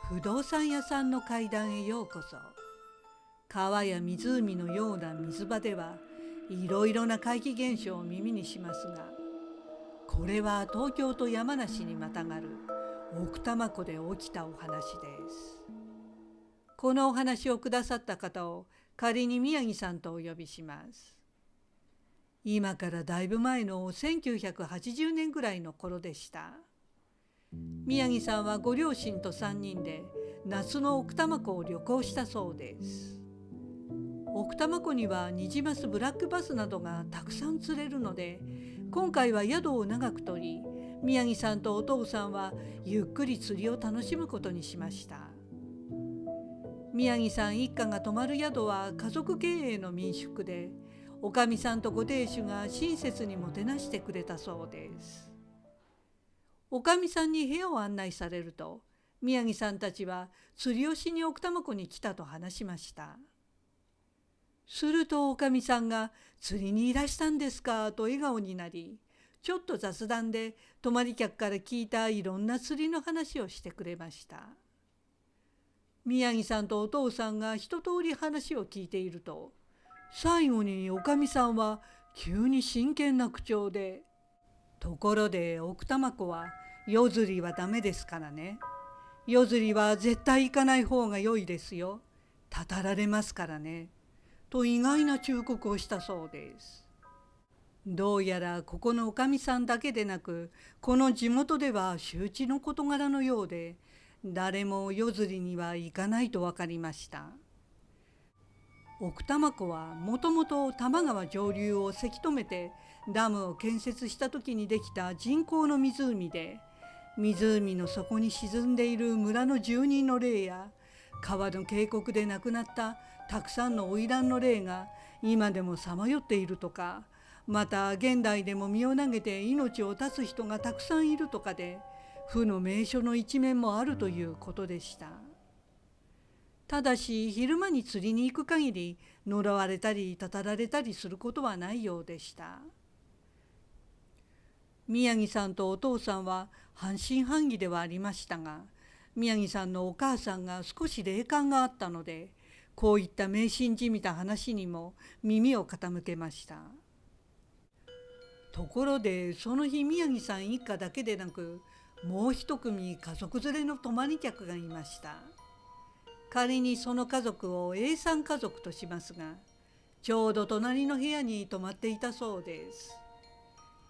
不動産屋さんの階段へようこそ。川や湖のような水場ではいろいろな怪奇現象を耳にしますが、これは東京と山梨にまたがる奥多摩湖で起きたお話です。このお話をくださった方を仮に宮城さんとお呼びします。今からだいぶ前の1980年ぐらいの頃でした。宮城さんはご両親と3人で夏の奥多摩湖を旅行したそうです。奥多摩湖にはニジマスブラックバスなどがたくさん釣れるので、今回は宿を長く取り、宮城さんとお父さんはゆっくり釣りを楽しむことにしました。宮城さん一家が泊まる宿は家族経営の民宿で、おかみさんとご亭主が親切にもてなしてくれたそうです。おかみさんに部屋を案内されると、宮城さんたちは釣りをしに奥多摩湖に来たと話しました。するとおかみさんが釣りにいらしたんですかと笑顔になり、ちょっと雑談で泊まり客から聞いたいろんな釣りの話をしてくれました。宮城さんとお父さんが一通り話を聞いていると、最後におかみさんは急に真剣な口調で、ところで奥多摩湖は夜釣りはダメですからね。夜釣りは絶対行かない方が良いですよ。たたられますからね。と意外な忠告をしたそうです。どうやらここのおかみさんだけでなく、この地元では周知の事柄のようで、誰も夜釣りには行かないと分かりました。奥多摩湖はもともと多摩川上流をせき止めてダムを建設した時にできた人工の湖で、湖の底に沈んでいる村の住人の霊や川の渓谷で亡くなったたくさんの花魁の霊が今でもさまよっているとか、また現代でも身を投げて命を絶つ人がたくさんいるとかで、負の名所の一面もあるということでした。ただし昼間に釣りに行く限り呪われたりたたられたりすることはないようでした。宮城さんとお父さんは半信半疑ではありましたが、宮城さんのお母さんが少し霊感があったので、こういった迷信じみた話にも耳を傾けました。ところでその日、宮城さん一家だけでなくもう一組家族連れの泊まり客がいました。仮にその家族を A さん家族としますが、ちょうど隣の部屋に泊まっていたそうです。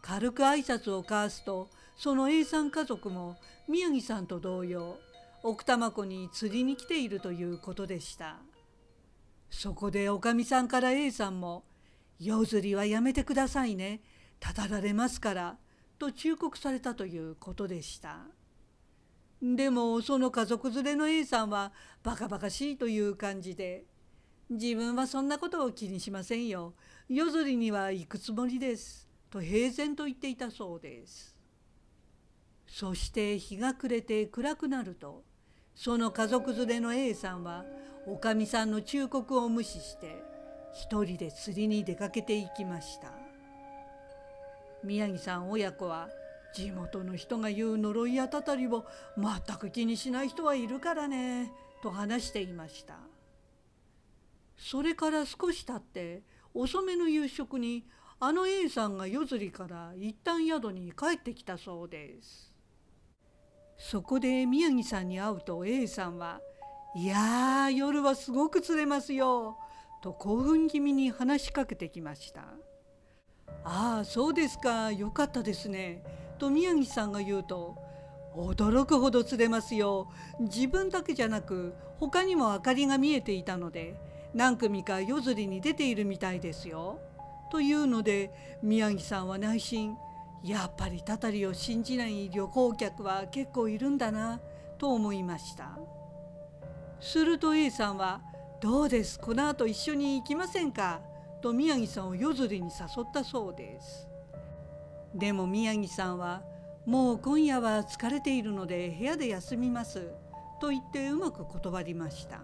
軽く挨拶を交わすと、その A さん家族も宮城さんと同様、奥多摩湖に釣りに来ているということでした。そこでおかみさんから A さんも、夜釣りはやめてくださいね、たたられますから、と忠告されたということでした。でもその家族連れの A さんはバカバカしいという感じで、自分はそんなことを気にしませんよ、夜釣りには行くつもりですと平然と言っていたそうです。そして日が暮れて暗くなると、その家族連れの A さんはおかみさんの忠告を無視して一人で釣りに出かけていきました。宮城さん親子は、地元の人が言う呪いやたたりを全く気にしない人はいるからねと話していました。それから少し経って遅めの夕食に、あの A さんが夜釣りから一旦宿に帰ってきたそうです。そこで宮城さんに会うと A さんは、いやー夜はすごく釣れますよと興奮気味に話しかけてきました。ああそうですか、よかったですねと宮城さんが言うと、驚くほど釣れますよ。自分だけじゃなく他にも明かりが見えていたので、何組か夜釣りに出ているみたいですよというので、宮城さんは内心、やっぱりたたりを信じない旅行客は結構いるんだなと思いました。すると A さんは、どうです、この後一緒に行きませんかと宮城さんを夜釣りに誘ったそうです。でも宮城さんは、もう今夜は疲れているので部屋で休みますと言ってうまく断りました。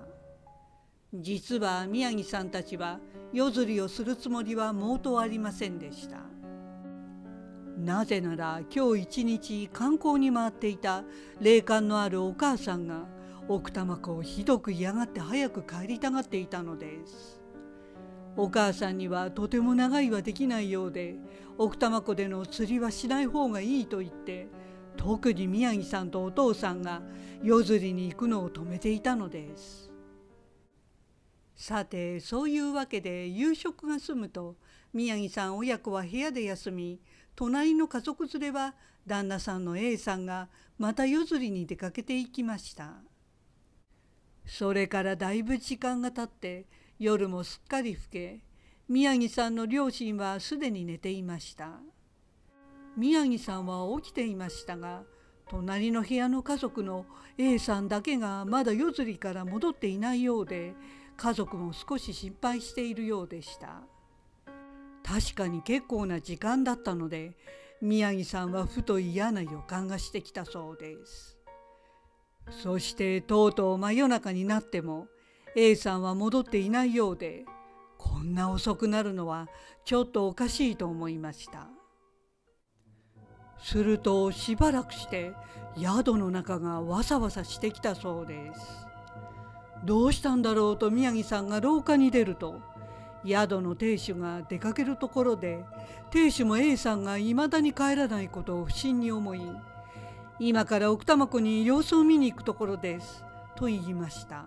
実は宮城さんたちは夜釣りをするつもりは毛頭ありませんでした。なぜなら今日一日観光に回っていた霊感のあるお母さんが奥多摩湖をひどく嫌がって早く帰りたがっていたのです。お母さんにはとても長居はできないようで、奥多摩湖での釣りはしない方がいいと言って、特に宮城さんとお父さんが夜釣りに行くのを止めていたのです。さて、そういうわけで夕食が済むと、宮城さん親子は部屋で休み、隣の家族連れは旦那さんの A さんがまた夜釣りに出かけていきました。それからだいぶ時間が経って、夜もすっかり更け、宮城さんの両親はすでに寝ていました。宮城さんは起きていましたが、隣の部屋の家族の A さんだけがまだ夜釣りから戻っていないようで、家族も少し心配しているようでした。確かに結構な時間だったので、宮城さんはふと嫌な予感がしてきたそうです。そしてとうとう真夜中になっても A さんは戻っていないようで、こんな遅くなるのはちょっとおかしいと思いました。するとしばらくして宿の中がわさわさしてきたそうです。どうしたんだろうと宮城さんが廊下に出ると、宿の亭主が出かけるところで、亭主も A さんがいまだに帰らないことを不審に思い、今から奥多摩湖に様子を見に行くところですと言いました。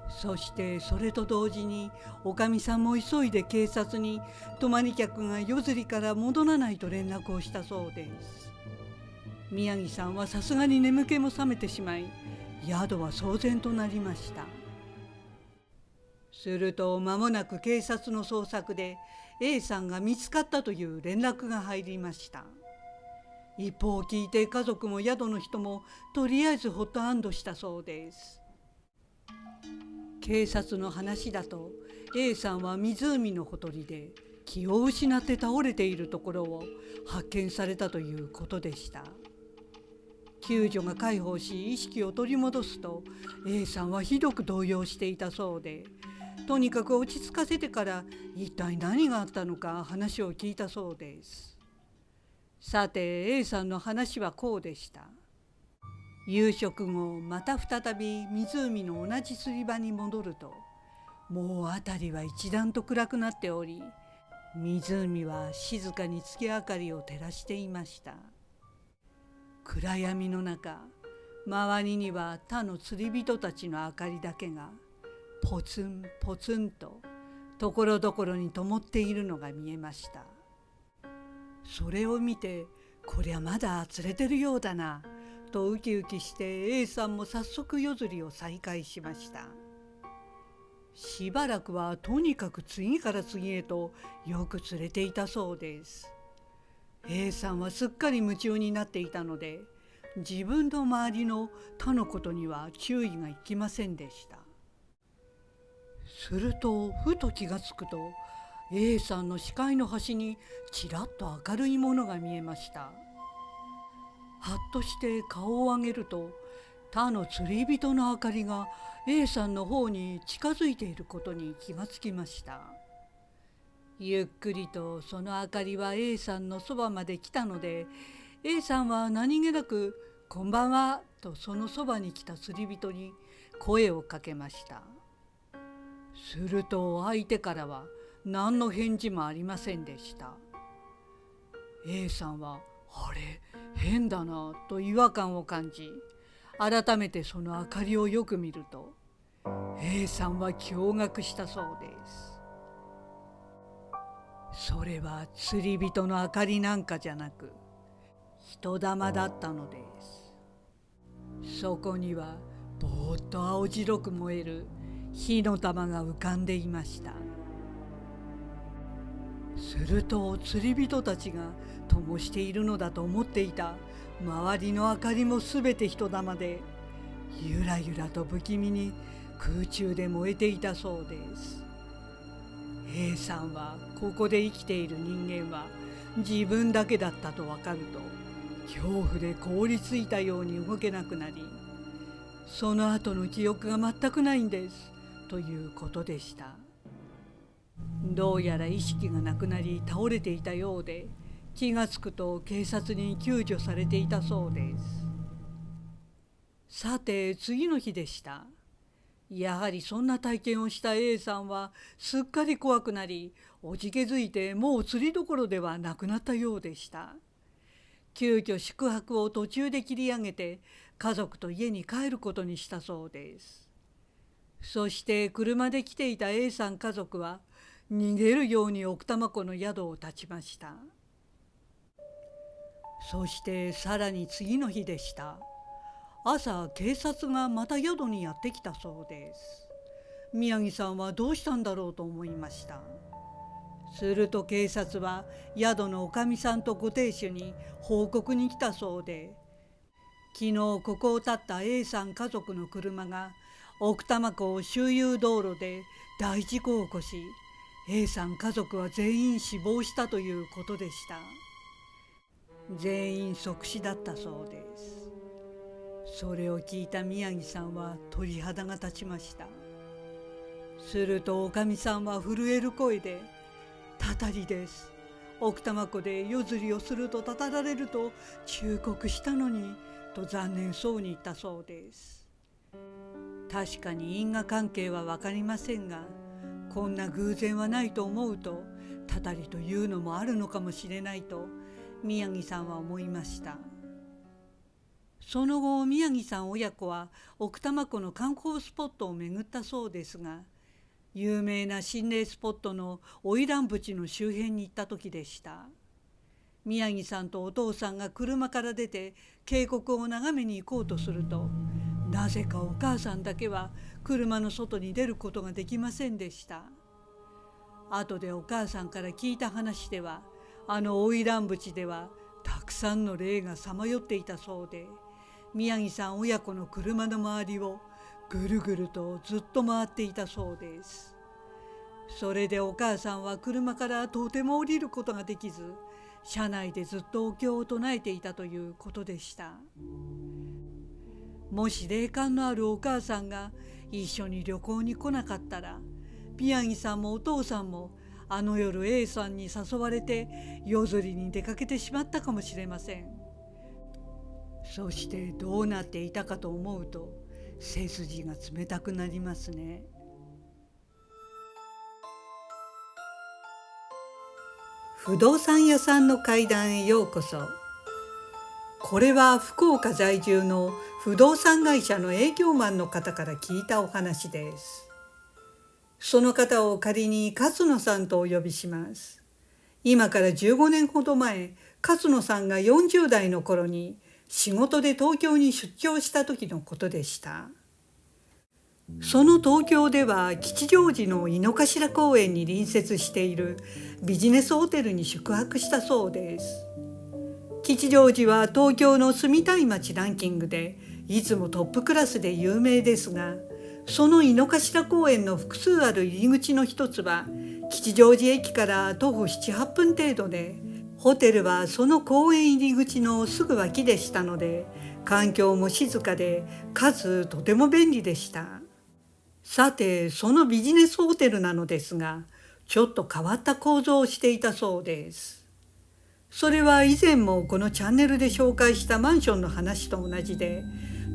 そしてそれと同時におかみさんも急いで警察に泊まり客が夜釣りから戻らないと連絡をしたそうです。宮城さんはさすがに眠気も覚めてしまい、宿は騒然となりました。すると間もなく警察の捜索で A さんが見つかったという連絡が入りました。一報を聞いて家族も宿の人もとりあえずほっと安堵したそうです。警察の話だと A さんは湖のほとりで気を失って倒れているところを発見されたということでした。救助が介抱し意識を取り戻すと A さんはひどく動揺していたそうで、とにかく落ち着かせてから一体何があったのか話を聞いたそうです。さて A さんの話はこうでした。夕食後また再び湖の同じ釣り場に戻ると、もう辺りは一段と暗くなっており、湖は静かに月明かりを照らしていました。暗闇の中、周りには他の釣り人たちの明かりだけがポツンポツンとところどころに灯っているのが見えました。それを見て、こりゃまだ釣れてるようだなとウキウキして A さんも早速夜釣りを再開しました。しばらくはとにかく次から次へとよく釣れていたそうです。A さんはすっかり夢中になっていたので、自分の周りの他のことには注意がいきませんでした。するとふと気がつくと、A さんの視界の端にちらっと明るいものが見えました。はっとして顔を上げると、他の釣り人の明かりが A さんの方に近づいていることに気がつきました。ゆっくりとその明かりは A さんのそばまで来たので、 A さんは何気なく「こんばんは」とそのそばに来た釣り人に声をかけました。すると相手からは何の返事もありませんでした。 A さんはあれ変だなと違和感を感じ、改めてその明かりをよく見ると A さんは驚愕したそうです。それは釣り人の明かりなんかじゃなく人玉だったのです。そこにはぼーっと青白く燃える火の玉が浮かんでいました。すると釣り人たちが灯しているのだと思っていた周りの明かりもすべて人玉で、ゆらゆらと不気味に空中で燃えていたそうです。A さんはここで生きている人間は自分だけだったと分かると、恐怖で凍りついたように動けなくなり、その後の記憶が全くないんですということでした。どうやら意識がなくなり倒れていたようで、気がつくと警察に救助されていたそうです。さて次の日でした。やはりそんな体験をした A さんはすっかり怖くなり、おじけづいてもう釣りどころではなくなったようでした。急遽宿泊を途中で切り上げて家族と家に帰ることにしたそうです。そして車で来ていた A さん家族は逃げるように奥多摩湖の宿を立ちました。そしてさらに次の日でした。朝警察がまた宿にやってきたそうです。宮城さんはどうしたんだろうと思いました。すると警察は宿のおかみさんとご亭主に報告に来たそうで、昨日ここを立った A さん家族の車が奥多摩湖周遊道路で大事故を起こし、 A さん家族は全員死亡したということでした。全員即死だったそうです。それを聞いた宮城さんは鳥肌が立ちました。するとおかみさんは震える声で、たたりです。奥多摩湖で夜釣りをするとたたられると忠告したのに、と残念そうに言ったそうです。確かに因果関係は分かりませんが、こんな偶然はないと思うと、たたりというのもあるのかもしれないと宮城さんは思いました。その後宮城さん親子は奥多摩湖の観光スポットを巡ったそうですが、有名な心霊スポットの花魁淵の周辺に行った時でした。宮城さんとお父さんが車から出て渓谷を眺めに行こうとすると、なぜかお母さんだけは車の外に出ることができませんでした。後でお母さんから聞いた話では、あの花魁淵ではたくさんの霊がさまよっていたそうで、宮城さん親子の車の周りをぐるぐるとずっと回っていたそうです。それでお母さんは車からとても降りることができず、車内でずっとお経を唱えていたということでした。もし霊感のあるお母さんが一緒に旅行に来なかったら、宮城さんもお父さんもあの夜 A さんに誘われて夜釣りに出かけてしまったかもしれません。そしてどうなっていたかと思うと背筋が冷たくなりますね。不動産屋さんの怪談へようこそ。これは福岡在住の不動産会社の営業マンの方から聞いたお話です。その方を仮に勝野さんとお呼びします。今から15年ほど前、勝野さんが40代の頃に仕事で東京に出張した時のことでした。その東京では吉祥寺の井の頭公園に隣接しているビジネスホテルに宿泊したそうです。吉祥寺は東京の住みたい街ランキングでいつもトップクラスで有名ですが、その井の頭公園の複数ある入り口の一つは吉祥寺駅から徒歩7、8分程度で、ホテルはその公園入り口のすぐ脇でしたので、環境も静かでかつとても便利でした。さてそのビジネスホテルなのですが、ちょっと変わった構造をしていたそうです。それは以前もこのチャンネルで紹介したマンションの話と同じで、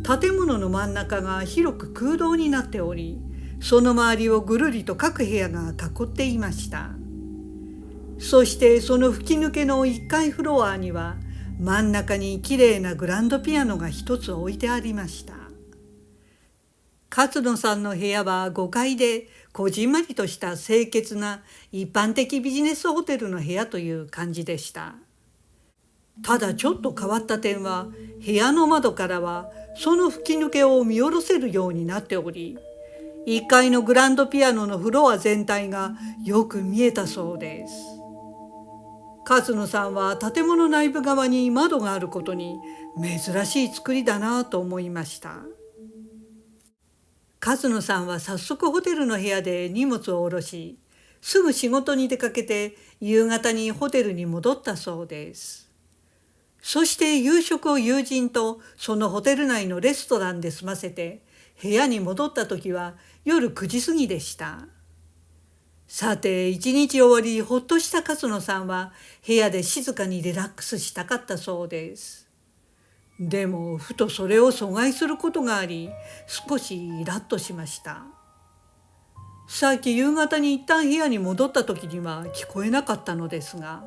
建物の真ん中が広く空洞になっており、その周りをぐるりと各部屋が囲っていました。そしてその吹き抜けの1階フロアには真ん中にきれいなグランドピアノが一つ置いてありました。勝野さんの部屋は5階でこじんまりとした清潔な一般的ビジネスホテルの部屋という感じでした。ただちょっと変わった点は、部屋の窓からはその吹き抜けを見下ろせるようになっており、1階のグランドピアノのフロア全体がよく見えたそうです。勝野さんは建物内部側に窓があることに珍しい作りだなと思いました。勝野さんは早速ホテルの部屋で荷物を下ろし、すぐ仕事に出かけて夕方にホテルに戻ったそうです。そして夕食を友人とそのホテル内のレストランで済ませて、部屋に戻った時は夜9時過ぎでした。さて一日終わりほっとした勝野さんは部屋で静かにリラックスしたかったそうです。でもふとそれを阻害することがあり、少しイラッとしました。さっき夕方に一旦部屋に戻った時には聞こえなかったのですが、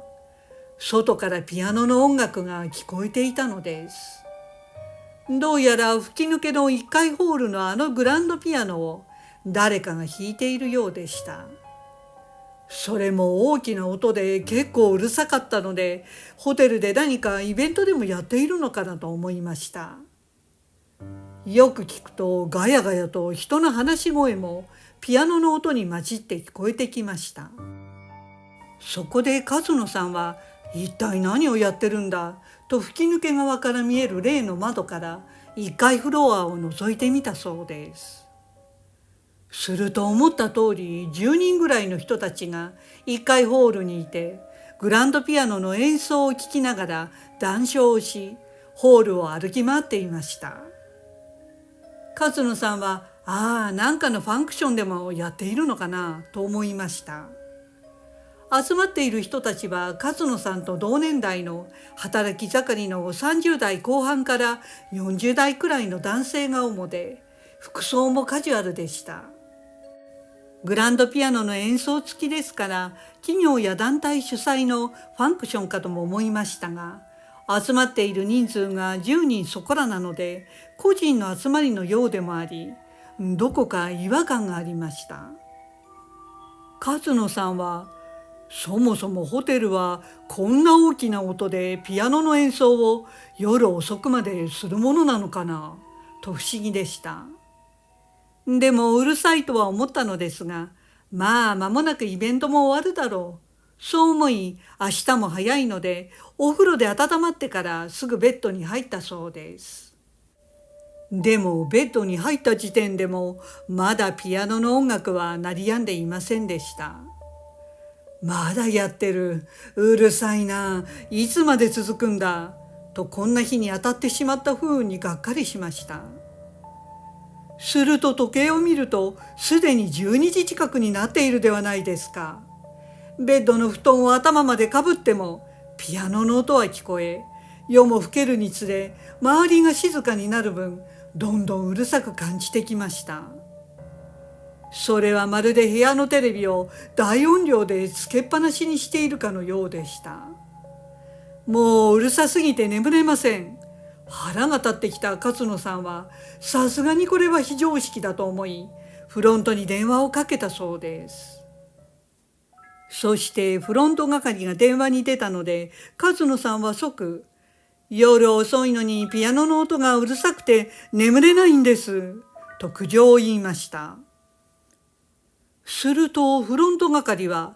外からピアノの音楽が聞こえていたのです。どうやら吹き抜けの1階ホールのあのグランドピアノを誰かが弾いているようでした。それも大きな音で結構うるさかったので、ホテルで何かイベントでもやっているのかなと思いました。よく聞くとガヤガヤと人の話し声もピアノの音に混じって聞こえてきました。そこで和野さんは一体何をやってるんだと吹き抜け側から見える例の窓から1階フロアを覗いてみたそうです。すると思った通り10人ぐらいの人たちが1階ホールにいて、グランドピアノの演奏を聴きながら談笑をし、ホールを歩き回っていました。和野さんはなんかのファンクションでもやっているのかなと思いました。集まっている人たちは和野さんと同年代の働き盛りの30代後半から40代くらいの男性が主で、服装もカジュアルでした。グランドピアノの演奏付きですから、企業や団体主催のファンクションかとも思いましたが、集まっている人数が10人そこらなので、個人の集まりのようでもあり、どこか違和感がありました。和野さんは、そもそもホテルはこんな大きな音でピアノの演奏を夜遅くまでするものなのかなと不思議でした。でもうるさいとは思ったのですが、間もなくイベントも終わるだろう。そう思い、明日も早いので、お風呂で温まってからすぐベッドに入ったそうです。でもベッドに入った時点でも、まだピアノの音楽は鳴り止んでいませんでした。まだやってる。うるさいな。いつまで続くんだ。とこんな日に当たってしまった不運にがっかりしました。すると時計を見るとすでに12時近くになっているではないですか。ベッドの布団を頭までかぶってもピアノの音は聞こえ、夜も更けるにつれ周りが静かになる分どんどんうるさく感じてきました。それはまるで部屋のテレビを大音量でつけっぱなしにしているかのようでした。もううるさすぎて眠れません。腹が立ってきた勝野さんは、さすがにこれは非常識だと思い、フロントに電話をかけたそうです。そしてフロント係が電話に出たので、勝野さんは即、夜遅いのにピアノの音がうるさくて眠れないんです、と苦情を言いました。するとフロント係は、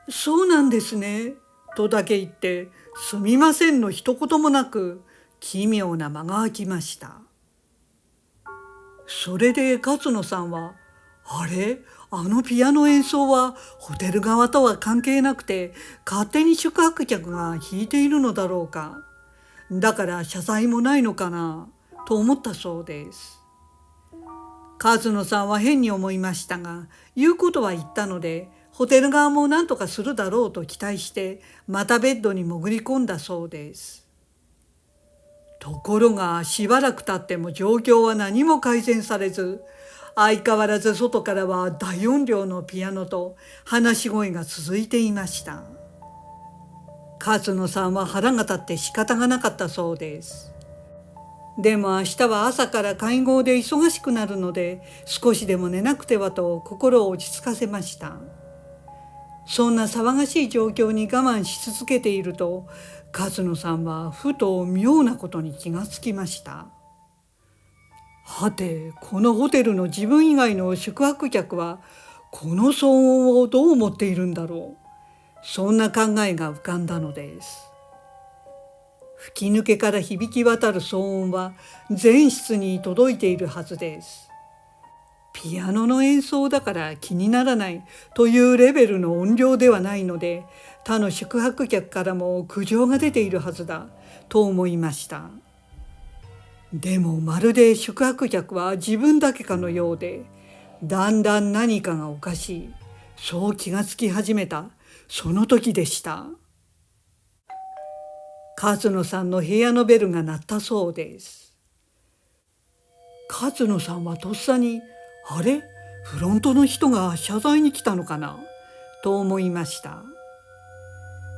そうなんですね、とだけ言って、すみませんの一言もなく奇妙な間が空きました。それで勝野さんは、あのピアノ演奏はホテル側とは関係なくて勝手に宿泊客が弾いているのだろうか。だから謝罪もないのかなと思ったそうです。勝野さんは変に思いましたが、言うことは言ったので、ホテル側も何とかするだろうと期待してまたベッドに潜り込んだそうです。ところがしばらく経っても状況は何も改善されず、相変わらず外からは大音量のピアノと話し声が続いていました。勝野さんは腹が立って仕方がなかったそうです。でも明日は朝から会合で忙しくなるので少しでも寝なくてはと心を落ち着かせました。そんな騒がしい状況に我慢し続けていると、勝野さんはふと妙なことに気がつきました。はて、このホテルの自分以外の宿泊客はこの騒音をどう思っているんだろう。そんな考えが浮かんだのです。吹き抜けから響き渡る騒音は全室に届いているはずです。ピアノの演奏だから気にならないというレベルの音量ではないので、他の宿泊客からも苦情が出ているはずだと思いました。でもまるで宿泊客は自分だけかのようで、だんだん何かがおかしい、そう気がつき始めたその時でした。勝野さんの部屋のベルが鳴ったそうです。勝野さんはとっさに「あれ、フロントの人が謝罪に来たのかな」と思いました。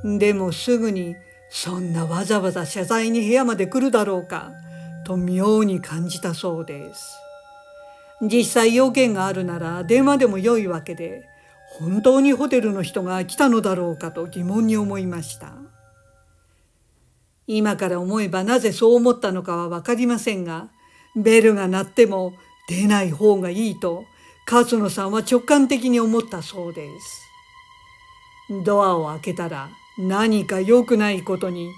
でもすぐにそんなわざわざ謝罪に部屋まで来るだろうかと妙に感じたそうです。実際用件があるなら電話でも良いわけで、本当にホテルの人が来たのだろうかと疑問に思いました。今から思えばなぜそう思ったのかは分かりませんが、ベルが鳴っても出ない方がいいと勝野さんは直感的に思ったそうです。ドアを開けたら何か良くないことに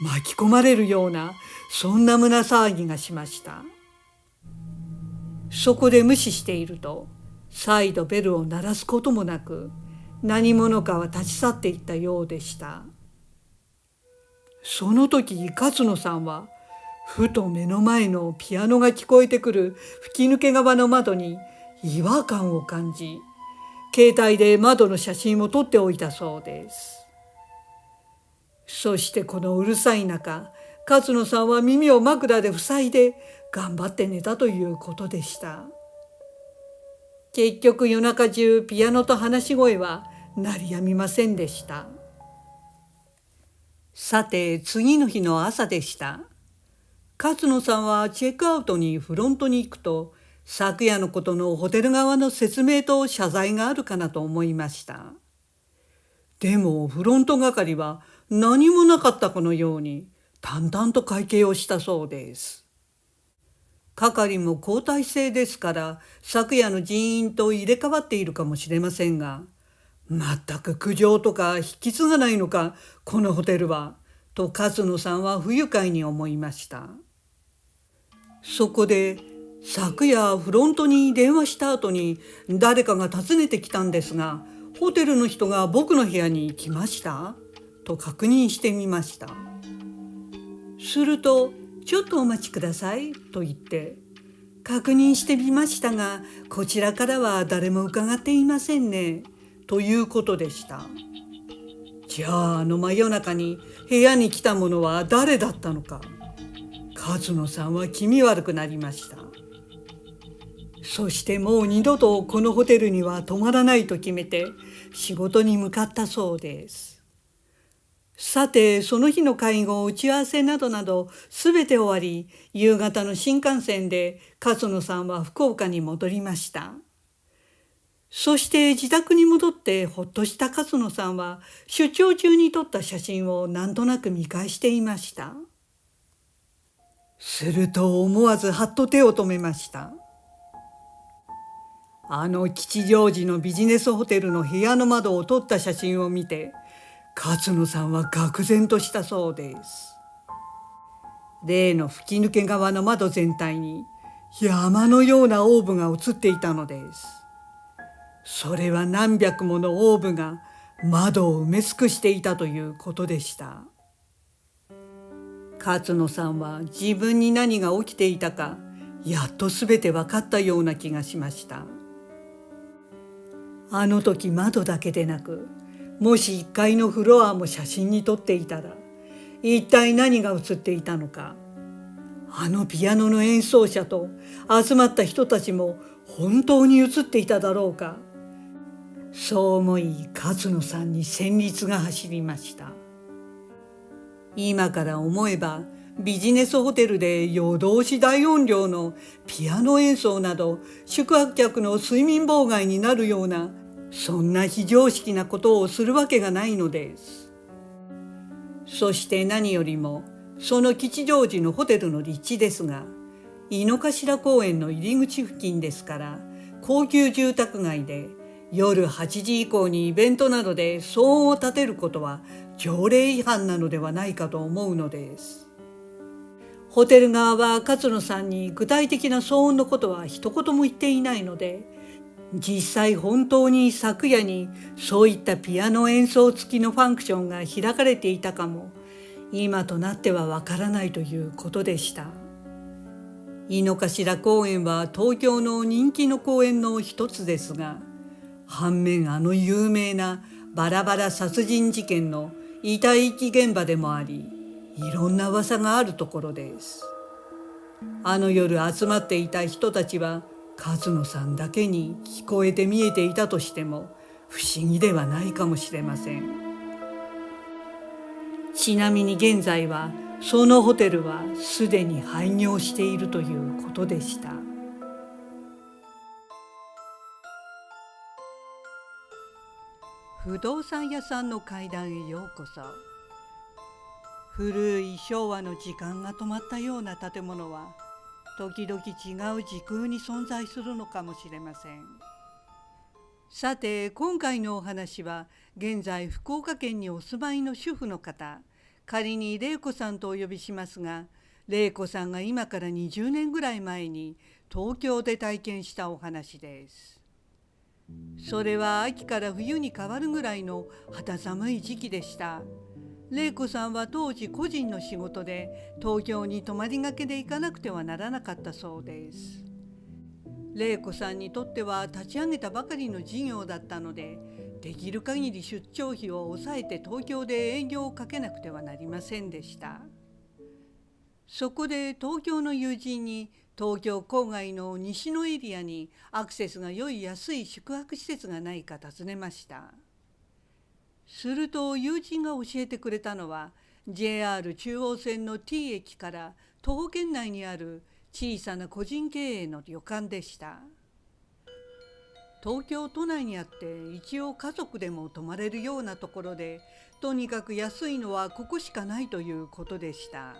巻き込まれるような、そんな胸騒ぎがしました。そこで無視していると再度ベルを鳴らすこともなく、何者かは立ち去っていったようでした。その時勝野さんはふと目の前のピアノが聞こえてくる吹き抜け側の窓に違和感を感じ、携帯で窓の写真を撮っておいたそうです。そしてこのうるさい中、勝野さんは耳を枕で塞いで頑張って寝たということでした。結局夜中中ピアノと話し声は鳴りやみませんでした。さて次の日の朝でした。勝野さんはチェックアウトにフロントに行くと、昨夜のことのホテル側の説明と謝罪があるかなと思いました。でもフロント係は何もなかったかのように淡々と会計をしたそうです。係も交代制ですから昨夜の人員と入れ替わっているかもしれませんが、全く苦情とか引き継がないのかこのホテルは、と勝野さんは不愉快に思いました。そこで昨夜フロントに電話した後に誰かが訪ねてきたんですが、ホテルの人が僕の部屋に来ましたと確認してみました。するとちょっとお待ちくださいと言って、確認してみましたがこちらからは誰も伺っていませんねということでした。じゃあ真夜中に部屋に来た者は誰だったのか、勝野さんは気味悪くなりました。そしてもう二度とこのホテルには泊まらないと決めて仕事に向かったそうです。さてその日の会合、打ち合わせなどなどすべて終わり、夕方の新幹線で勝野さんは福岡に戻りました。そして自宅に戻ってほっとした勝野さんは出張中に撮った写真をなんとなく見返していました。すると思わずはっと手を止めました。吉祥寺のビジネスホテルの部屋の窓を撮った写真を見て勝野さんは愕然としたそうです。例の吹き抜け側の窓全体に山のようなオーブが映っていたのです。それは何百ものオーブが窓を埋め尽くしていたということでした。勝野さんは自分に何が起きていたかやっと全て分かったような気がしました。あの時窓だけでなく、もし1階のフロアも写真に撮っていたら一体何が写っていたのか、ピアノの演奏者と集まった人たちも本当に写っていただろうか、そう思い勝野さんに戦慄が走りました。今から思えばビジネスホテルで夜通し大音量のピアノ演奏など宿泊客の睡眠妨害になるような、そんな非常識なことをするわけがないのです。そして何よりもその吉祥寺のホテルの立地ですが、井の頭公園の入り口付近ですから高級住宅街で、夜8時以降にイベントなどで騒音を立てることは条例違反なのではないかと思うのです。ホテル側は勝野さんに具体的な騒音のことは一言も言っていないので、実際本当に昨夜にそういったピアノ演奏付きのファンクションが開かれていたかも今となってはわからないということでした。井の頭公園は東京の人気の公園の一つですが、反面有名なバラバラ殺人事件の遺体遺棄現場でもあり、いろんな噂があるところです。あの夜集まっていた人たちは和野さんだけに聞こえて見えていたとしても不思議ではないかもしれません。ちなみに現在はそのホテルはすでに廃業しているということでした。不動産屋さんの階段へようこそ。古い昭和の時間が止まったような建物は時々違う時空に存在するのかもしれません。さて今回のお話は現在福岡県にお住まいの主婦の方、仮に玲子さんとお呼びしますが、玲子さんが今から20年ぐらい前に東京で体験したお話です。それは秋から冬に変わるぐらいの肌寒い時期でした。玲子さんは当時個人の仕事で東京に泊まりがけで行かなくてはならなかったそうです。玲子さんにとっては立ち上げたばかりの事業だったので、できる限り出張費を抑えて東京で営業をかけなくてはなりませんでした。そこで東京の友人に東京郊外の西のエリアにアクセスが良い安い宿泊施設がないか尋ねました。すると友人が教えてくれたのは JR 中央線の T 駅から徒歩圏内にある小さな個人経営の旅館でした。東京都内にあって一応家族でも泊まれるようなところで、とにかく安いのはここしかないということでした。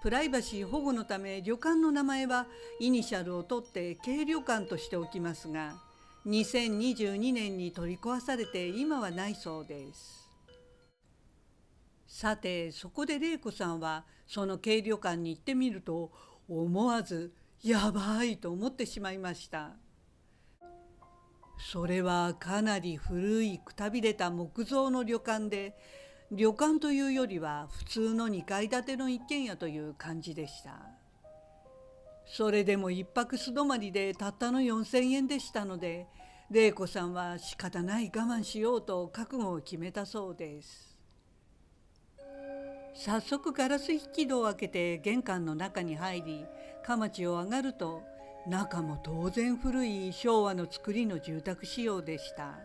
プライバシー保護のため旅館の名前はイニシャルを取って軽旅館としておきますが、2022年に取り壊されて今はないそうです。さてそこで玲子さんはその軽旅館に行ってみると、思わずやばいと思ってしまいました。それはかなり古いくたびれた木造の旅館で、旅館というよりは普通の2階建ての一軒家という感じでした。それでも一泊素泊まりでたったの4000円でしたので、玲子さんは仕方ない我慢しようと覚悟を決めたそうです。早速ガラス引き戸を開けて玄関の中に入り、かまちを上がると、中も当然古い昭和の造りの住宅仕様でした。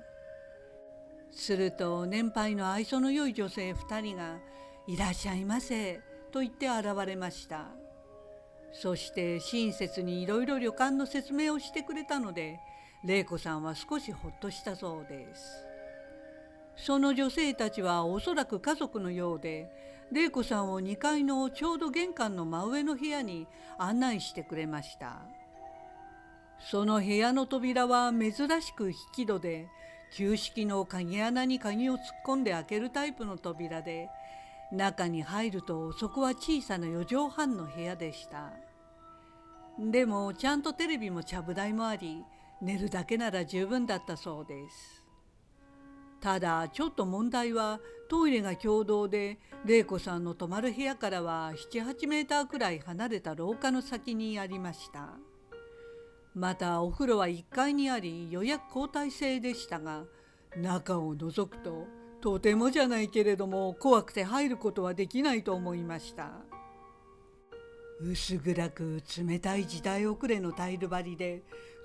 すると年配の愛想の良い女性2人が「いらっしゃいませ」と言って現れました。そして親切にいろいろ旅館の説明をしてくれたので、玲子さんは少しほっとしたそうです。その女性たちはおそらく家族のようで、玲子さんを2階のちょうど玄関の真上の部屋に案内してくれました。その部屋の扉は珍しく引き戸で、旧式の鍵穴に鍵を突っ込んで開けるタイプの扉で、中に入るとそこは小さな4畳半の部屋でした。でもちゃんとテレビもちゃぶ台もあり、寝るだけなら十分だったそうです。ただちょっと問題はトイレが共同で、玲子さんの泊まる部屋からは7、8メーターくらい離れた廊下の先にありました。またお風呂は1階にあり予約交代制でしたが、中を覗くととてもじゃないけれども怖くて入ることはできないと思いました。薄暗く冷たい時代遅れのタイル張りで、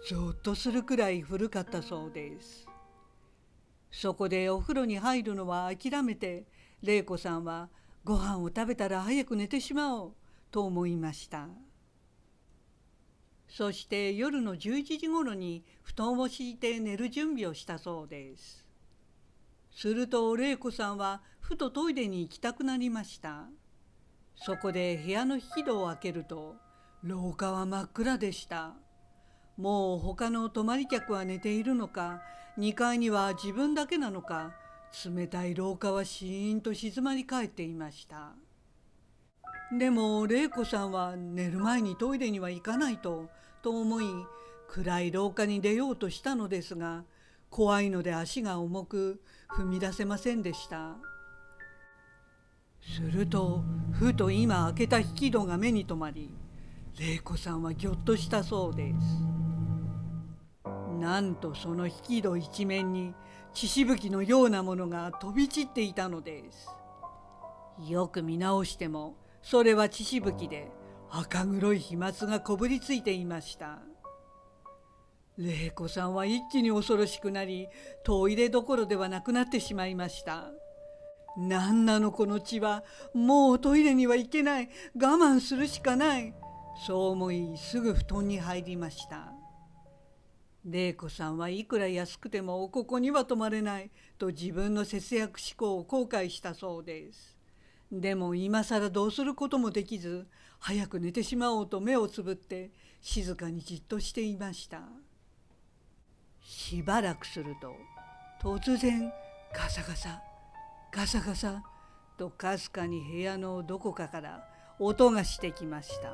ゾッとするくらい古かったそうです。そこでお風呂に入るのは諦めて、玲子さんはご飯を食べたら早く寝てしまおうと思いました。そして夜の11時ごろに布団を敷いて寝る準備をしたそうです。すると玲子さんはふとトイレに行きたくなりました。そこで部屋の引き戸を開けると、廊下は真っ暗でした。もう他の泊まり客は寝ているのか、2階には自分だけなのか、冷たい廊下はシーンと静まり返っていました。でも玲子さんは寝る前にトイレには行かないと思い、暗い廊下に出ようとしたのですが、怖いので足が重く踏み出せませんでした。するとふと今開けた引き戸が目に留まり、玲子さんはぎょっとしたそうです。なんとその引き戸一面に血しぶきのようなものが飛び散っていたのです。よく見直してもそれは血しぶきで赤黒い飛沫がこぶりついていました。玲子さんは一気に恐ろしくなり、トイレどころではなくなってしまいました。なんなのこの血は、もうトイレには行けない、我慢するしかない、そう思いすぐ布団に入りました。玲子さんはいくら安くてもここには泊まれないと自分の節約志向を後悔したそうです。でも今更どうすることもできず、早く寝てしまおうと目をつぶって静かにじっとしていました。しばらくすると突然ガサガサガサガサとかすかに部屋のどこかから音がしてきました。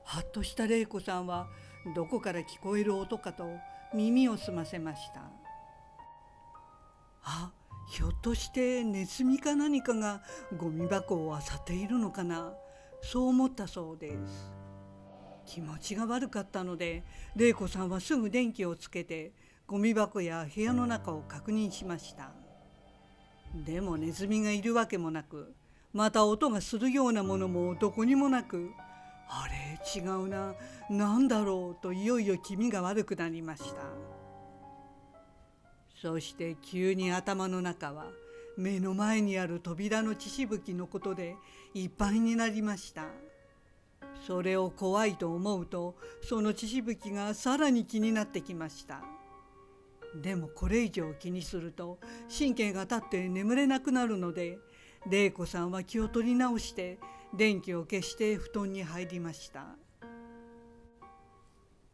はっとした玲子さんはどこから聞こえる音かと耳を澄ませました。あ、ひょっとしてネズミか何かがゴミ箱を漁っているのかな、そう思ったそうです。気持ちが悪かったので玲子さんはすぐ電気をつけてゴミ箱や部屋の中を確認しました。でもネズミがいるわけもなく、また音がするようなものもどこにもなく、あれ違うな、なんだろうといよいよ気味が悪くなりました。そして急に頭の中は目の前にある扉の血しぶきのことでいっぱいになりました。それを怖いと思うとその血しぶきがさらに気になってきました。でもこれ以上気にすると神経が立って眠れなくなるので、玲子さんは気を取り直して電気を消して布団に入りました。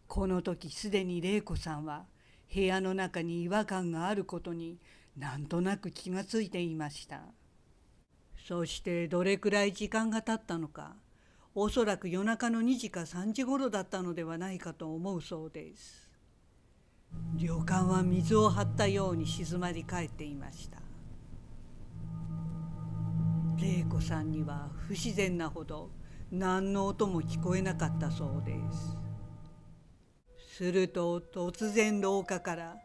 この時すでに玲子さんは部屋の中に違和感があることになんとなく気がついていました。そしてどれくらい時間が経ったのか、おそらく夜中の2時か3時頃だったのではないかと思うそうです。旅館は水を張ったように静まり返っていました。玲子さんには不自然なほど何の音も聞こえなかったそうです。すると突然廊下から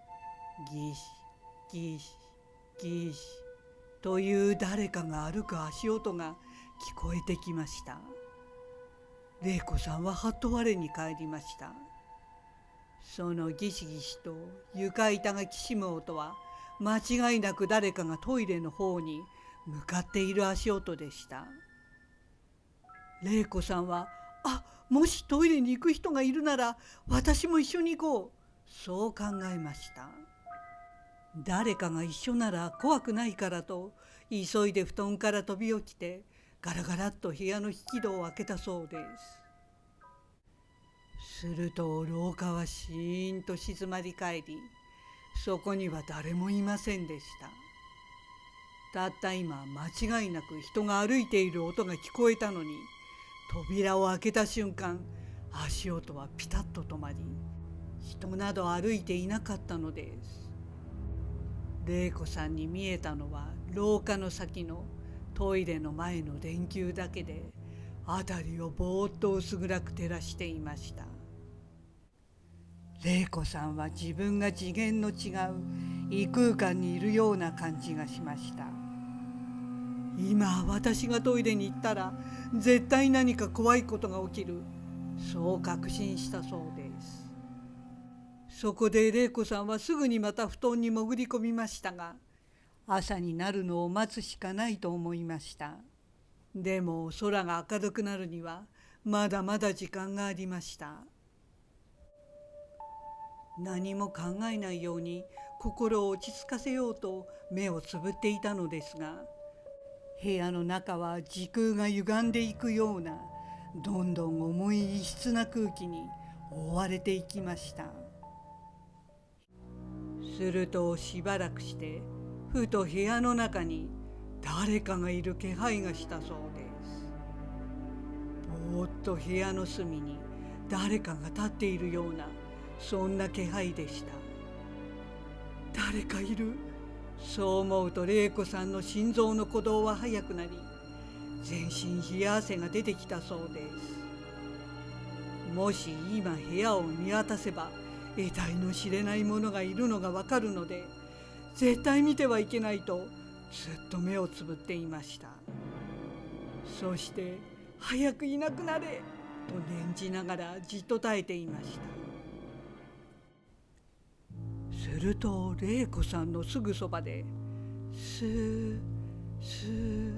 ギシギシギシという誰かが歩く足音が聞こえてきました。玲子さんははっと我に返りました。そのギシギシと床板がきしむ音は間違いなく誰かがトイレの方に向かっている足音でした。玲子さんはもしトイレに行く人がいるなら私も一緒に行こう、そう考えました。誰かが一緒なら怖くないからと急いで布団から飛び起きてガラガラっと部屋の引き戸を開けたそうです。すると廊下はシーンと静まり返り、そこには誰もいませんでした。たった今間違いなく人が歩いている音が聞こえたのに、扉を開けた瞬間足音はピタッと止まり、人など歩いていなかったのです。玲子さんに見えたのは廊下の先のトイレの前の電球だけで、辺りをぼーっと薄暗く照らしていました。玲子さんは自分が次元の違う異空間にいるような感じがしました。今私がトイレに行ったら絶対何か怖いことが起きる、そう確信したそうです。そこで玲子さんはすぐにまた布団に潜り込みましたが、朝になるのを待つしかないと思いました。でも空が明るくなるにはまだまだ時間がありました。何も考えないように心を落ち着かせようと目をつぶっていたのですが、部屋の中は時空が歪んでいくようなどんどん重い異質な空気に覆われていきました。するとしばらくしてふと部屋の中に誰かがいる気配がしたそうです。ぼーっと部屋の隅に誰かが立っているような、そんな気配でした。誰かいる、そう思うと玲子さんの心臓の鼓動は速くなり、全身冷や汗が出てきたそうです。もし今部屋を見渡せば得体の知れないものがいるのがわかるので、絶対見てはいけないとずっと目をつぶっていました。そして「早くいなくなれ」と念じながらじっと耐えていました。すると玲子さんのすぐそばでスースー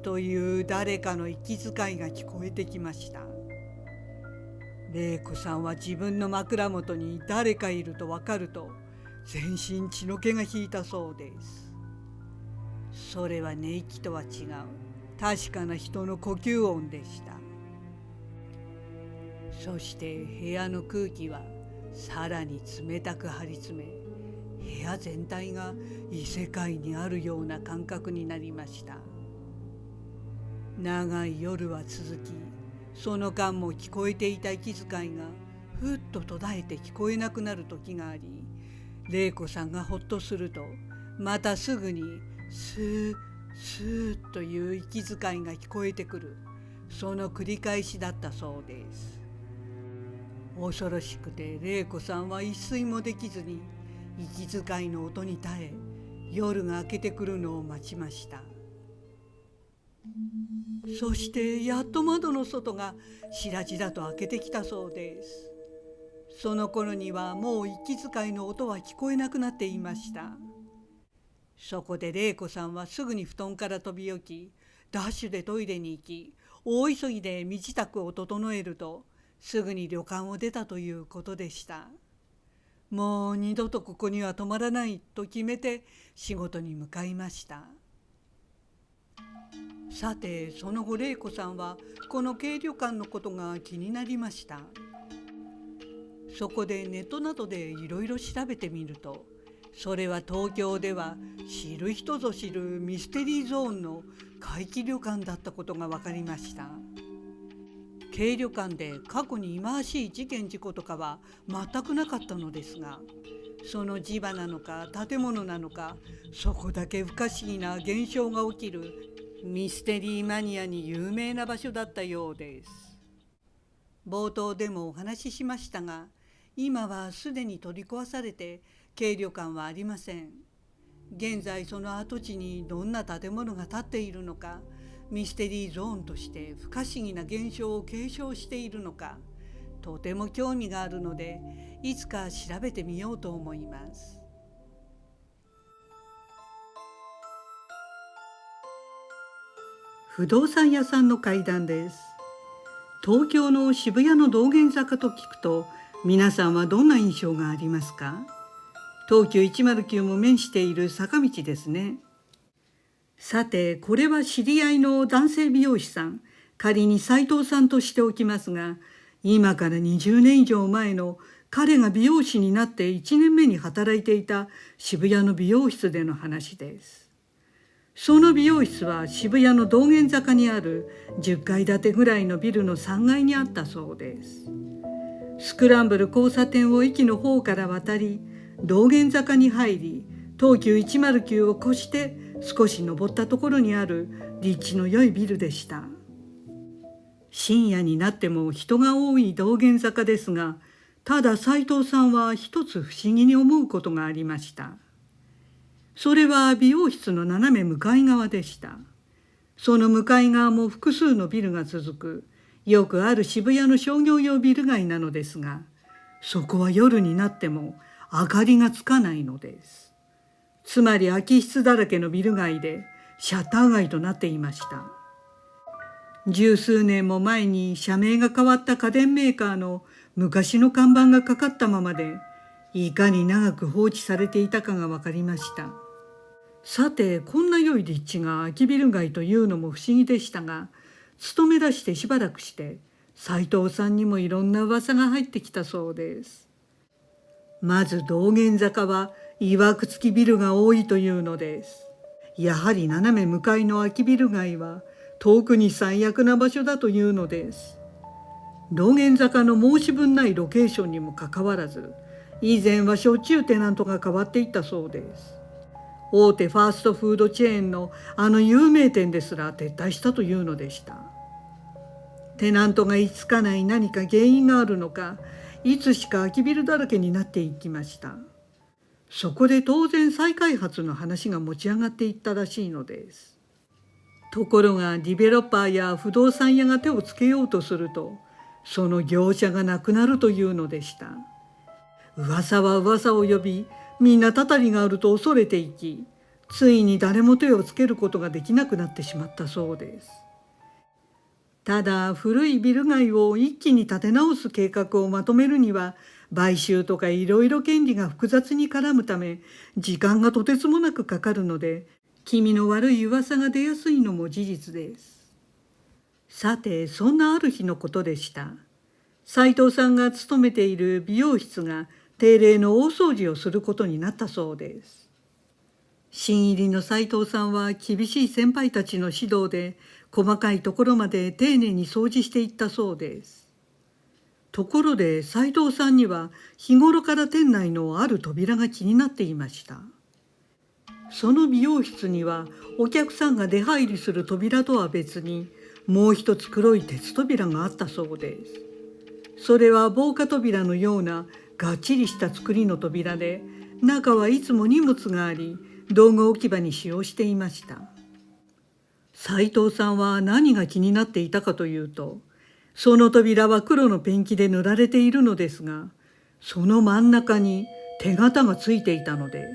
という誰かの息遣いが聞こえてきました。玲子さんは自分の枕元に誰かいると分かると全身血の気が引いたそうです。それは寝息とは違う確かな人の呼吸音でした。そして部屋の空気はさらに冷たく張り詰め、部屋全体が異世界にあるような感覚になりました。長い夜は続き、その間も聞こえていた息遣いがふっと途絶えて聞こえなくなる時があり、玲子さんがほっとするとまたすぐにスースーという息遣いが聞こえてくる、その繰り返しだったそうです。恐ろしくて玲子さんは一睡もできずに息遣いの音に耐え、夜が明けてくるのを待ちました。そしてやっと窓の外が白々と開けてきたそうです。その頃にはもう息遣いの音は聞こえなくなっていました。そこで玲子さんはすぐに布団から飛び起き、ダッシュでトイレに行き、大急ぎで身支度を整えると、すぐに旅館を出たということでした。もう二度とここには泊まらないと決めて仕事に向かいました。さて、その後玲子さんはこの軽旅館のことが気になりました。そこでネットなどでいろいろ調べてみると、それは東京では知る人ぞ知るミステリーゾーンの怪奇旅館だったことが分かりました。軽旅館で過去に忌まわしい事件事故とかは全くなかったのですが、その地場なのか建物なのか、そこだけ不可思議な現象が起きるミステリーマニアに有名な場所だったようです。冒頭でもお話ししましたが、今はすでに取り壊されて軽旅館はありません。現在その跡地にどんな建物が建っているのか、ミステリーゾーンとして不可思議な現象を継承しているのか、とても興味があるので、いつか調べてみようと思います。不動産屋さんの怪談です。東京の渋谷の道玄坂と聞くと、皆さんはどんな印象がありますか？東急109も面している坂道ですね。さて、これは知り合いの男性美容師さん、仮に斉藤さんとしておきますが、今から20年以上前の彼が美容師になって1年目に働いていた渋谷の美容室での話です。その美容室は渋谷の道玄坂にある10階建てぐらいのビルの3階にあったそうです。スクランブル交差点を駅の方から渡り、道玄坂に入り、東急109を越して少し登ったところにある立地の良いビルでした。深夜になっても人が多い道玄坂ですが、ただ斉藤さんは一つ不思議に思うことがありました。それは美容室の斜め向かい側でした。その向かい側も複数のビルが続く、よくある渋谷の商業用ビル街なのですが、そこは夜になっても明かりがつかないのです。つまり空き室だらけのビル街でシャッター街となっていました。十数年も前に社名が変わった家電メーカーの昔の看板がかかったままで、いかに長く放置されていたかが分かりました。さて、こんな良い立地が空きビル街というのも不思議でしたが、勤め出してしばらくして斉藤さんにもいろんな噂が入ってきたそうです。まず道玄坂はいわくつきビルが多いというのです。やはり斜め向かいの空きビル街は遠くに最悪な場所だというのです。道玄坂の申し分ないロケーションにもかかわらず、以前はしょっちゅうテナントが変わっていったそうです。大手ファーストフードチェーンのあの有名店ですら撤退したというのでした。テナントが居つかない何か原因があるのか、いつしか空きビルだらけになっていきました。そこで当然再開発の話が持ち上がっていったらしいのです。ところがディベロッパーや不動産屋が手をつけようとすると、その業者がなくなるというのでした。噂は噂を呼び、みんなたたりがあると恐れていき、ついに誰も手をつけることができなくなってしまったそうです。ただ古いビル街を一気に建て直す計画をまとめるには、買収とかいろいろ権利が複雑に絡むため、時間がとてつもなくかかるので、気味の悪い噂が出やすいのも事実です。さて、そんなある日のことでした。斉藤さんが勤めている美容室が定例の大掃除をすることになったそうです。新入りの斉藤さんは厳しい先輩たちの指導で細かいところまで丁寧に掃除していったそうです。ところで斉藤さんには日頃から店内のある扉が気になっていました。その美容室にはお客さんが出入りする扉とは別にもう一つ黒い鉄扉があったそうです。それは防火扉のようながっちりした作りの扉で、中はいつも荷物があり、道具置き場に使用していました。斉藤さんは何が気になっていたかというと、その扉は黒のペンキで塗られているのですが、その真ん中に手形がついていたので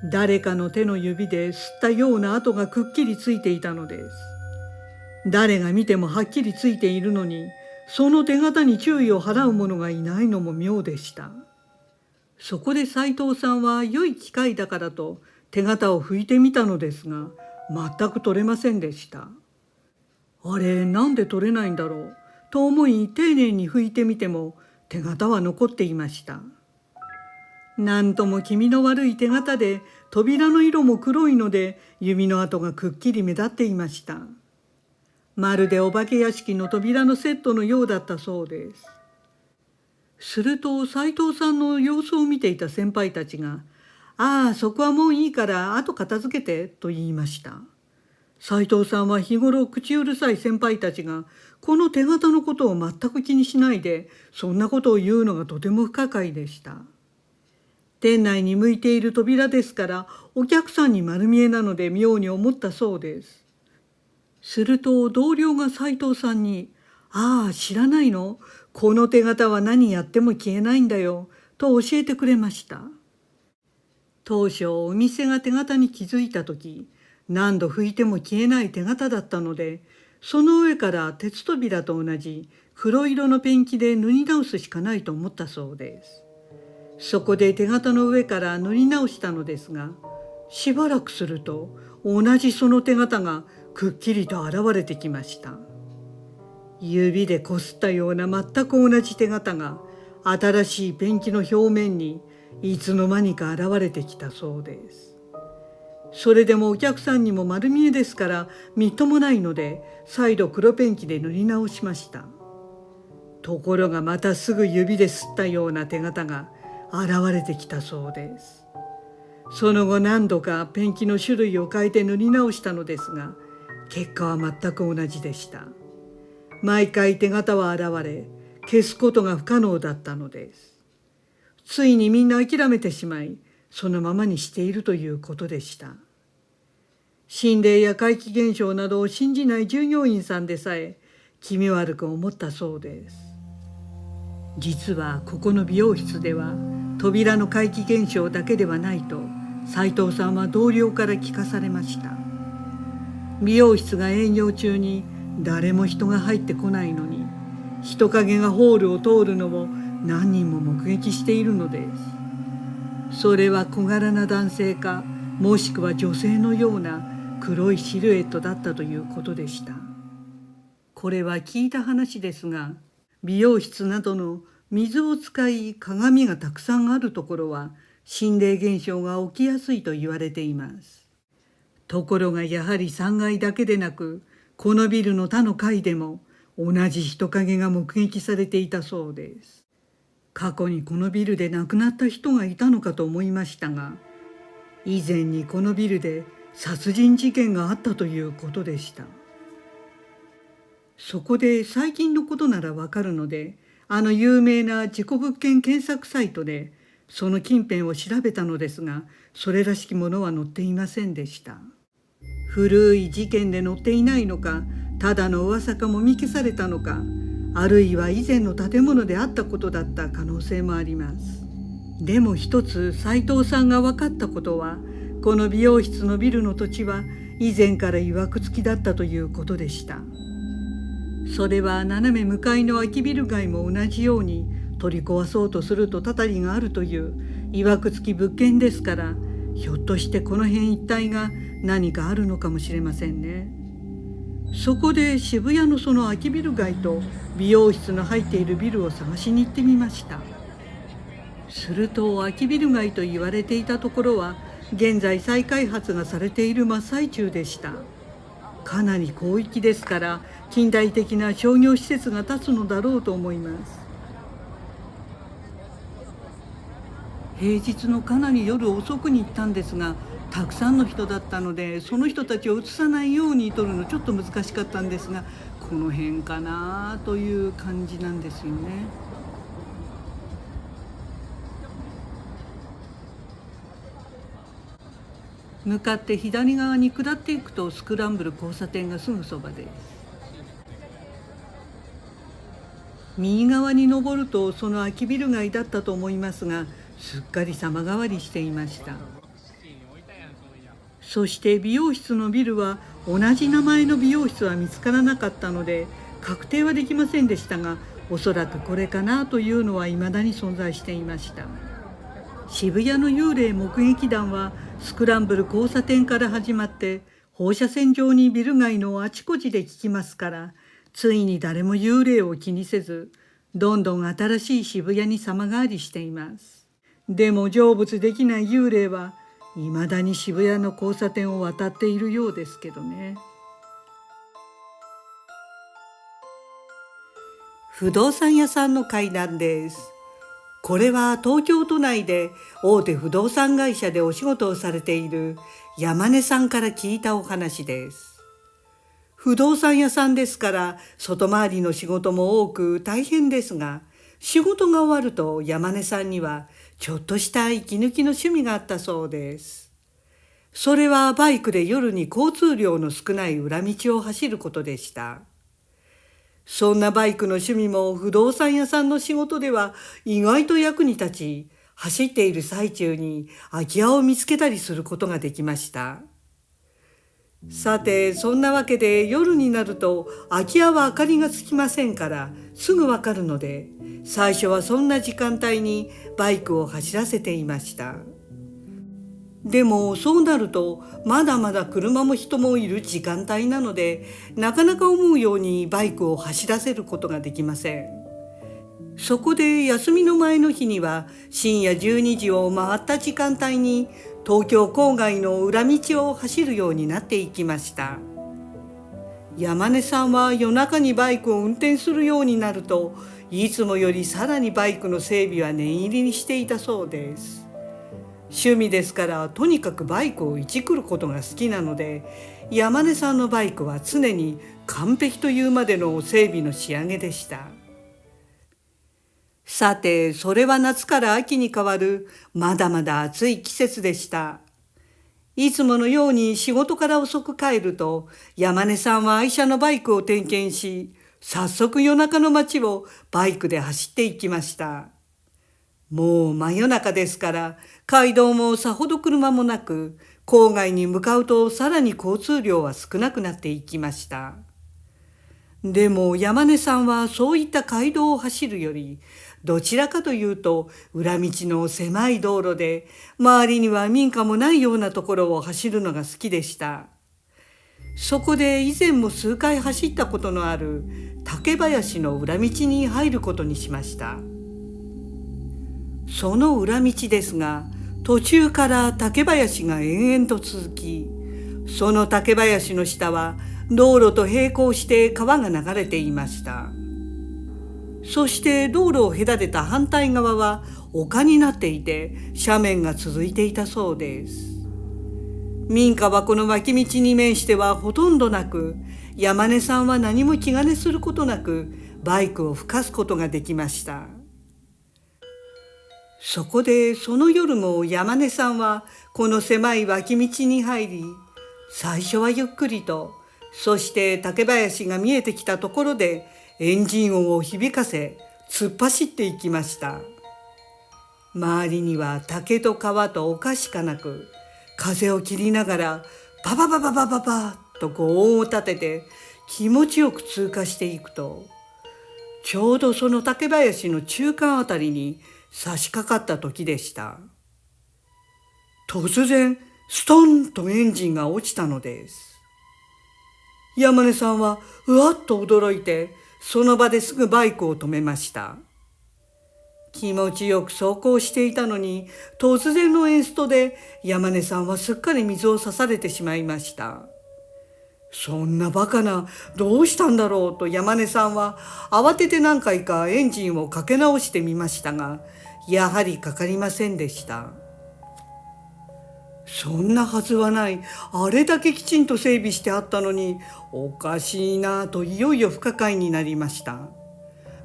す。誰かの手の指で吸ったような跡がくっきりついていたのです。誰が見てもはっきりついているのに、その手形に注意を払う者がいないのも妙でした。そこで斉藤さんは良い機会だからと手形を拭いてみたのですが、全く取れませんでした。あれ、なんで取れないんだろうと思い丁寧に拭いてみても手形は残っていました。なんとも気味の悪い手形で、扉の色も黒いので指の跡がくっきり目立っていました。まるでお化け屋敷の扉のセットのようだったそうです。すると斉藤さんの様子を見ていた先輩たちが、ああ、そこはもういいからあと片付けてと言いました。斉藤さんは日頃口うるさい先輩たちがこの手形のことを全く気にしないで、そんなことを言うのがとても不可解でした。店内に向いている扉ですからお客さんに丸見えなので妙に思ったそうです。すると同僚が斉藤さんに、ああ、知らないの？この手形は何やっても消えないんだよ、と教えてくれました。当初お店が手形に気づいた時、何度拭いても消えない手形だったので、その上から鉄扉と同じ黒色のペンキで塗り直すしかないと思ったそうです。そこで手形の上から塗り直したのですが、しばらくすると同じその手形がくっきりと現れてきました。指でこすったような全く同じ手形が新しいペンキの表面にいつの間にか現れてきたそうです。それでもお客さんにも丸見えですからみっともないので再度黒ペンキで塗り直しました。ところがまたすぐ指で吸ったような手形が現れてきたそうです。その後何度かペンキの種類を変えて塗り直したのですが、結果は全く同じでした。毎回手形は現れ、消すことが不可能だったのです。ついにみんな諦めてしまい、そのままにしているということでした。心霊や怪奇現象などを信じない従業員さんでさえ気味悪く思ったそうです。実はここの美容室では扉の怪奇現象だけではないと斉藤さんは同僚から聞かされました。美容室が営業中に誰も人が入ってこないのに、人影がホールを通るのを何人も目撃しているのです。それは小柄な男性か、もしくは女性のような黒いシルエットだったということでした。これは聞いた話ですが、美容室などの水を使い鏡がたくさんあるところは心霊現象が起きやすいと言われています。ところがやはり3階だけでなく、このビルの他の階でも同じ人影が目撃されていたそうです。過去にこのビルで亡くなった人がいたのかと思いましたが、以前にこのビルで殺人事件があったということでした。そこで最近のことならわかるので、あの有名な事故物件検索サイトでその近辺を調べたのですが、それらしきものは載っていませんでした。古い事件で載っていないのか、ただの噂かもみ消されたのか、あるいは以前の建物であったことだった可能性もあります。でも一つ斉藤さんが分かったことは、この美容室のビルの土地は以前からいわくつきだったということでした。それは斜め向かいの空きビル街も同じように取り壊そうとするとたたりがあるといういわくつき物件ですから、ひょっとしてこの辺一帯が何かあるのかもしれませんね。そこで渋谷のその空きビル街と美容室の入っているビルを探しに行ってみました。すると空きビル街と言われていたところは現在再開発がされている真っ最中でした。かなり広域ですから近代的な商業施設が建つのだろうと思います。平日のかなり夜遅くに行ったんですが、たくさんの人だったのでその人たちを映さないように撮るのちょっと難しかったんですが、この辺かなという感じなんですよね。向かって左側に下っていくとスクランブル交差点がすぐそばです。右側に登るとその空きビル街だったと思いますが、すっかり様変わりしていました。そして美容室のビルは同じ名前の美容室は見つからなかったので確定はできませんでしたが、おそらくこれかなというのは未だに存在していました。渋谷の幽霊目撃談はスクランブル交差点から始まって放射線状にビル街のあちこちで聞きますから、ついに誰も幽霊を気にせずどんどん新しい渋谷に様変わりしています。でも成仏できない幽霊は未だに渋谷の交差点を渡っているようですけどね。不動産屋さんの階段です。これは東京都内で大手不動産会社でお仕事をされている山根さんから聞いたお話です。不動産屋さんですから外回りの仕事も多く大変ですが、仕事が終わると山根さんにはちょっとした息抜きの趣味があったそうです。それはバイクで夜に交通量の少ない裏道を走ることでした。そんなバイクの趣味も不動産屋さんの仕事では意外と役に立ち、走っている最中に空き家を見つけたりすることができました。さて、そんなわけで夜になると空き家は明かりがつきませんからすぐわかるので、最初はそんな時間帯にバイクを走らせていました。でもそうなるとまだまだ車も人もいる時間帯なので、なかなか思うようにバイクを走らせることができません。そこで休みの前の日には深夜12時を回った時間帯に東京郊外の裏道を走るようになっていきました。山根さんは夜中にバイクを運転するようになると、いつもよりさらにバイクの整備は念入りにしていたそうです。趣味ですからとにかくバイクをいじくることが好きなので、山根さんのバイクは常に完璧というまでの整備の仕上げでした。さて、それは夏から秋に変わるまだまだ暑い季節でした。いつものように仕事から遅く帰ると、山根さんは愛車のバイクを点検し、早速夜中の街をバイクで走っていきました。もう真夜中ですから、街道もさほど車もなく、郊外に向かうとさらに交通量は少なくなっていきました。でも山根さんはそういった街道を走るより、どちらかというと裏道の狭い道路で、周りには民家もないようなところを走るのが好きでした。そこで以前も数回走ったことのある竹林の裏道に入ることにしました。その裏道ですが、途中から竹林が延々と続き、その竹林の下は道路と並行して川が流れていました。そして道路を隔てた反対側は丘になっていて、斜面が続いていたそうです。民家はこの脇道に面してはほとんどなく、山根さんは何も気兼ねすることなくバイクを吹かすことができました。そこでその夜も山根さんはこの狭い脇道に入り、最初はゆっくりと、そして竹林が見えてきたところでエンジン音を響かせ突っ走っていきました。周りには竹と川と丘しかなく、風を切りながらバババババババと轟音を立てて気持ちよく通過していくと、ちょうどその竹林の中間あたりに差し掛かった時でした。突然ストンとエンジンが落ちたのです。山根さんはうわっと驚いて、その場ですぐバイクを止めました。気持ちよく走行していたのに、突然のエンストで山根さんはすっかり水を差されてしまいました。そんなバカな、どうしたんだろうと山根さんは慌てて何回かエンジンをかけ直してみましたが、やはりかかりませんでした。そんなはずはない。あれだけきちんと整備してあったのに、おかしいなといよいよ不可解になりました。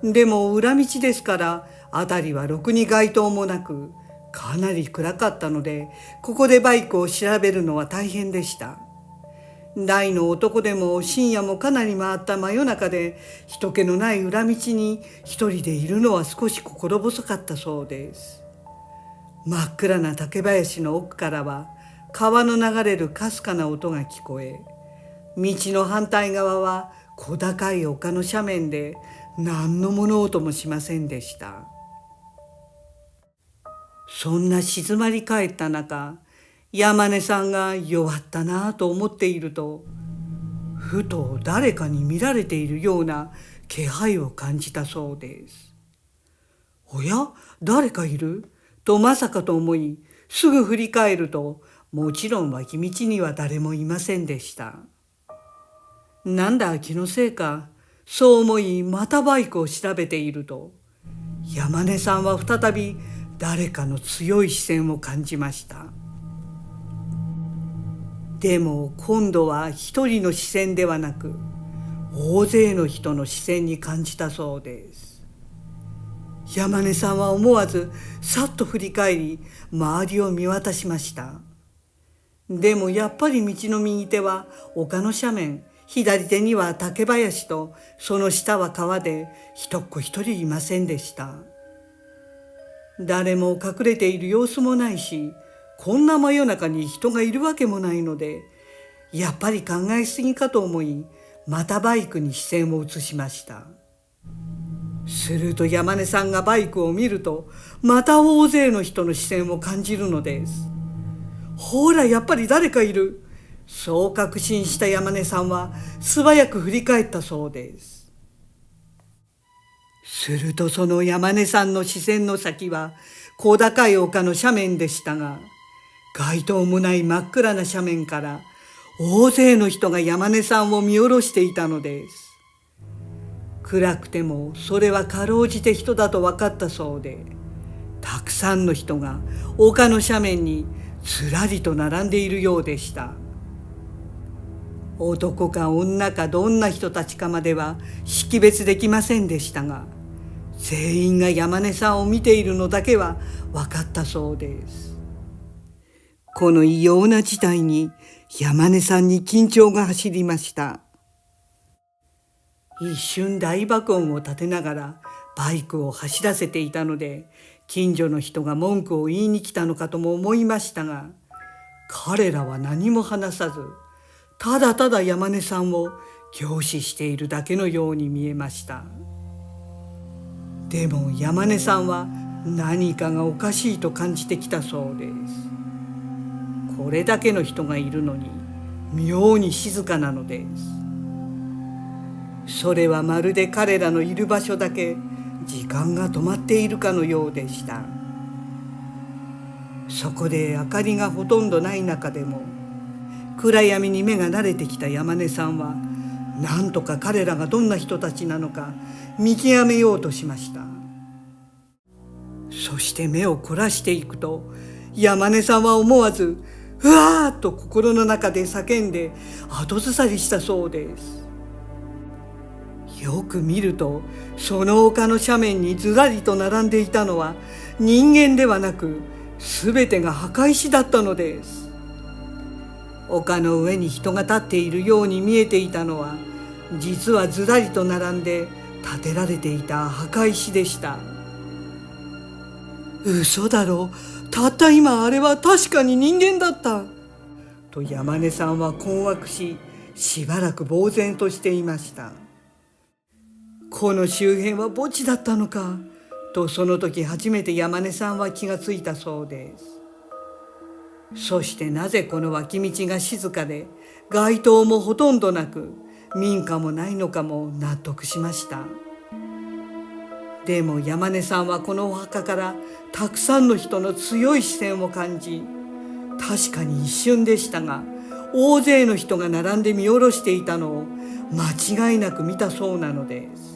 でも裏道ですから、辺りはろくに街灯もなく、かなり暗かったので、ここでバイクを調べるのは大変でした。大の男でも深夜もかなり回った真夜中で、人気のない裏道に一人でいるのは少し心細かったそうです。真っ暗な竹林の奥からは川の流れるかすかな音が聞こえ、道の反対側は小高い丘の斜面で何の物音もしませんでした。そんな静まり返った中、山根さんが弱ったなぁと思っていると、ふと誰かに見られているような気配を感じたそうです。おや、誰かいるとまさかと思い、すぐ振り返ると、もちろん脇道には誰もいませんでした。なんだ気のせいか、そう思いまたバイクを調べていると、山根さんは再び誰かの強い視線を感じました。でも今度は一人の視線ではなく、大勢の人の視線に感じたそうです。山根さんは思わずさっと振り返り、周りを見渡しました。でもやっぱり道の右手は丘の斜面、左手には竹林と、その下は川で一っ子一人いませんでした。誰も隠れている様子もないし、こんな真夜中に人がいるわけもないので、やっぱり考えすぎかと思い、またバイクに視線を移しました。すると山根さんがバイクを見ると、また大勢の人の視線を感じるのです。ほら、やっぱり誰かいる。そう確信した山根さんは素早く振り返ったそうです。するとその山根さんの視線の先は小高い丘の斜面でしたが、街灯もない真っ暗な斜面から大勢の人が山根さんを見下ろしていたのです。暗くてもそれはかろうじて人だと分かったそうで、たくさんの人が丘の斜面にずらりと並んでいるようでした。男か女かどんな人たちかまでは識別できませんでしたが、全員が山根さんを見ているのだけは分かったそうです。この異様な事態に山根さんに緊張が走りました。一瞬大爆音を立てながらバイクを走らせていたので、近所の人が文句を言いに来たのかとも思いましたが、彼らは何も話さず、ただただ山根さんを凝視しているだけのように見えました。でも山根さんは何かがおかしいと感じてきたそうです。これだけの人がいるのに妙に静かなのです。それはまるで彼らのいる場所だけ時間が止まっているかのようでした。そこで明かりがほとんどない中でも、暗闇に目が慣れてきた山根さんは、なんとか彼らがどんな人たちなのか見極めようとしました。そして目を凝らしていくと、山根さんは思わずうわーっと心の中で叫んで後ずさりしたそうです。よく見るとその丘の斜面にずらりと並んでいたのは人間ではなく、すべてが墓石だったのです。丘の上に人が立っているように見えていたのは、実はずらりと並んで建てられていた墓石でした。嘘だろ、たった今あれは確かに人間だったと山根さんは困惑し、しばらく呆然としていました。この周辺は墓地だったのかと、その時初めて山根さんは気がついたそうです。そしてなぜこの脇道が静かで街灯もほとんどなく民家もないのかも納得しました。でも山根さんはこのお墓からたくさんの人の強い視線を感じ、確かに一瞬でしたが大勢の人が並んで見下ろしていたのを間違いなく見たそうなのです。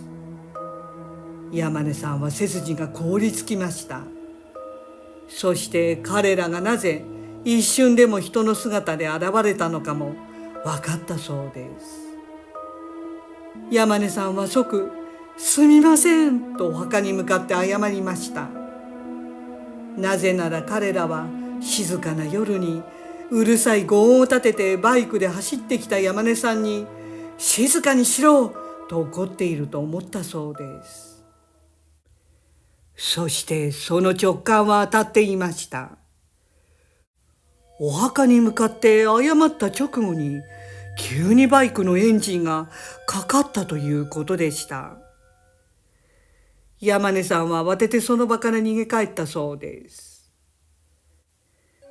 山根さんは背筋が凍りつきました。そして彼らがなぜ一瞬でも人の姿で現れたのかも分かったそうです。山根さんは即「すみません」とお墓に向かって謝りました。なぜなら彼らは静かな夜にうるさい轟音を立ててバイクで走ってきた山根さんに「静かにしろ!」と怒っていると思ったそうです。そしてその直感は当たっていました。お墓に向かって謝った直後に急にバイクのエンジンがかかったということでした。山根さんは慌ててその場から逃げ帰ったそうです。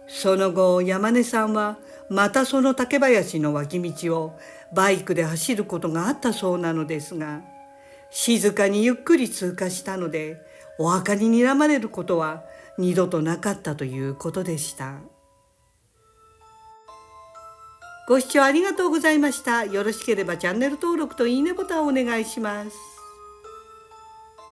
その後山根さんはまたその竹林の脇道をバイクで走ることがあったそうなのですが、静かにゆっくり通過したのでお墓に睨まれることは二度となかったということでした。ご視聴ありがとうございました。よろしければチャンネル登録といいねボタンをお願いします。